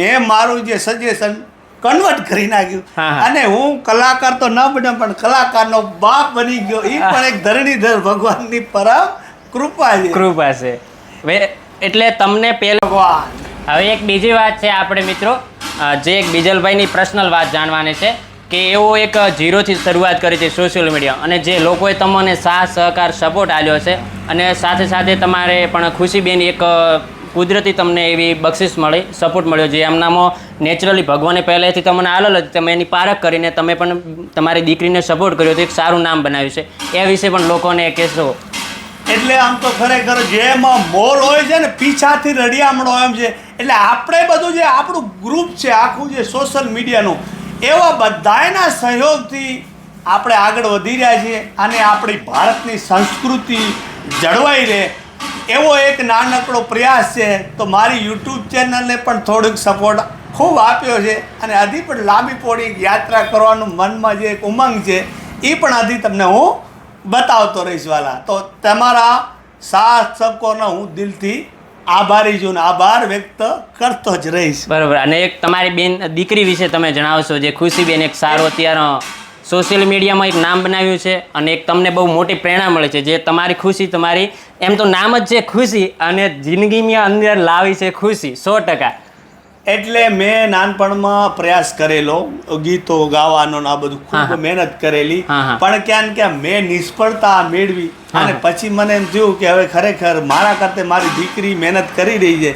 મેં મારું જે સજેશન કન્વર્ટ કરી નાખ્યું અને હું કલાકાર તો ન બન્યો પણ કલાકારનો બાપ બની ગયો. એ પણ એક ધરણીધર ભગવાનની પરમ કૃપા છે. એટલે તમને પહેલા ભગવાન. હવે એક બીજી વાત છે આપણે મિત્રો, જે એક બીજલભાઈની પર્સનલ વાત જાણવાની છે કે એવો એક ઝીરોથી શરૂઆત કરી છે સોશિયલ મીડિયા, અને જે લોકોએ તમને સાથ સહકાર સપોર્ટ આપ્યો છે, અને સાથે સાથે તમારે પણ ખુશીબેન એક કુદરતી તમને એવી બક્ષિસ મળી, સપોર્ટ મળ્યો, જે એમનામાં નેચરલી ભગવાને પહેલેથી તમને આલેલ હતી, તમે એની પારખ કરીને તમે પણ તમારી દીકરીને સપોર્ટ કર્યો તો એક સારું નામ બનાવ્યું છે. એ વિશે પણ લોકોને કહેશો? એટલે આમ તો ખરેખર જેમાં મોર હોય છે ને પીછાથી રડિયામણો એમ છે. એટલે આપણે બધું જે આપણું ગ્રુપ છે આખું જે સોશિયલ મીડિયાનું, એવા બધાના સહયોગથી આપણે આગળ વધી રહ્યા છીએ અને આપણી ભારતની સંસ્કૃતિ જળવાઈ રહે એવો એક નાનકડો પ્રયાસ છે. તો મારી યુટ્યુબ ચેનલને પણ થોડુંક સપોર્ટ ખૂબ આપ્યો છે અને હજી પણ લાંબી પોળી યાત્રા કરવાનું મનમાં જે એક ઉમંગ છે એ પણ હજી તમને હું બતાવતો રહીશ વાલા. તો તમારા સાથ સબકોનો હું દિલથી આભારી છું ને આભાર વ્યક્ત કરતો જ રહીશ. બરાબર. અને એક તમારી બેન દીકરી વિશે તમે જણાવશો, જે ખુશીબેન એક સારો અત્યારે સોશિયલ મીડિયામાં એક નામ બનાવ્યું છે અને એક તમને બહુ મોટી પ્રેરણા મળે છે, જે તમારી ખુશી, તમારી એમ તો નામ જ છે ખુશી, અને જિંદગીની અંદર લાવી છે ખુશી 100%. એટલે મેં નાનપણમાં પ્રયાસ કરેલો ગીતો ગાવાનો ને આ બધું ખૂબ મહેનત કરેલી, પણ ક્યાં ને ક્યાં મેં નિષ્ફળતા મેળવી અને પછી મને એમ થયું કે હવે ખરેખર મારા કરતે મારી દીકરી મહેનત કરી રહી છે.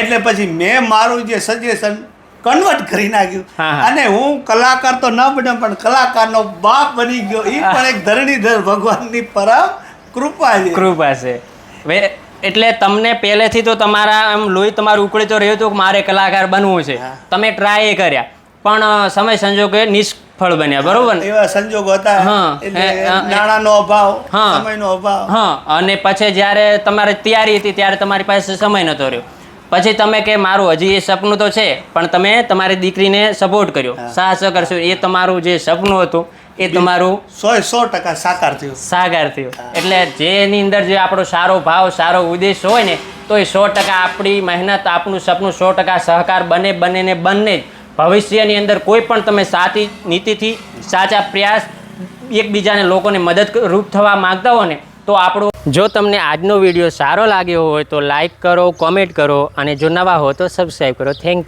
એટલે પછી મેં મારું જે સજેશન કન્વર્ટ કરી નાખ્યું અને હું કલાકાર તો ન બન્યો પણ કલાકારનો બાપ બની ગયો. એ પણ એક ધરણીધર ભગવાનની પરમ કૃપા છે. એટલે તમને પહેલેથી તો તમારા એમ લોહી તમારું ઉકળી તો રહ્યું હતું કે મારે કલાકાર બનવું છે, તમે ટ્રાય કર્યા પણ સમય સંજોગે નિષ્ફળ બન્યા, બરોબર ને? એવા સંજોગો હતા, એટલે નાણાંનો અભાવ, સમયનો અભાવ. અને પછી જ્યારે તમારે તૈયારી હતી ત્યારે તમારી પાસે સમય નતો રહ્યો. પછી તમે કે મારું હજી એ સપનું તો છે, પણ તમે તમારી દીકરીને સપોર્ટ કર્યો, સાહસ કરશો, એ તમારું જે સપનું હતું એ તમારું 100% સાકાર થયું. એટલે જેની અંદર જે આપણો સારો ભાવ, સારો ઉદ્દેશ હોય ને, તો એ 100% આપણી મહેનત, આપણું સપનું 100% સહકાર બંને જ ભવિષ્યની અંદર કોઈ પણ તમે સાચી નીતિથી, સાચા પ્રયાસ, એકબીજાને લોકોને મદદરૂપ થવા માંગતા હો ને, તો આપણું. જો તમને આજનો વિડીયો સારો લાગ્યો હોય તો લાઈક કરો, કોમેન્ટ કરો, અને જો નવા હો તો સબસ્ક્રાઈબ કરો. Thank you.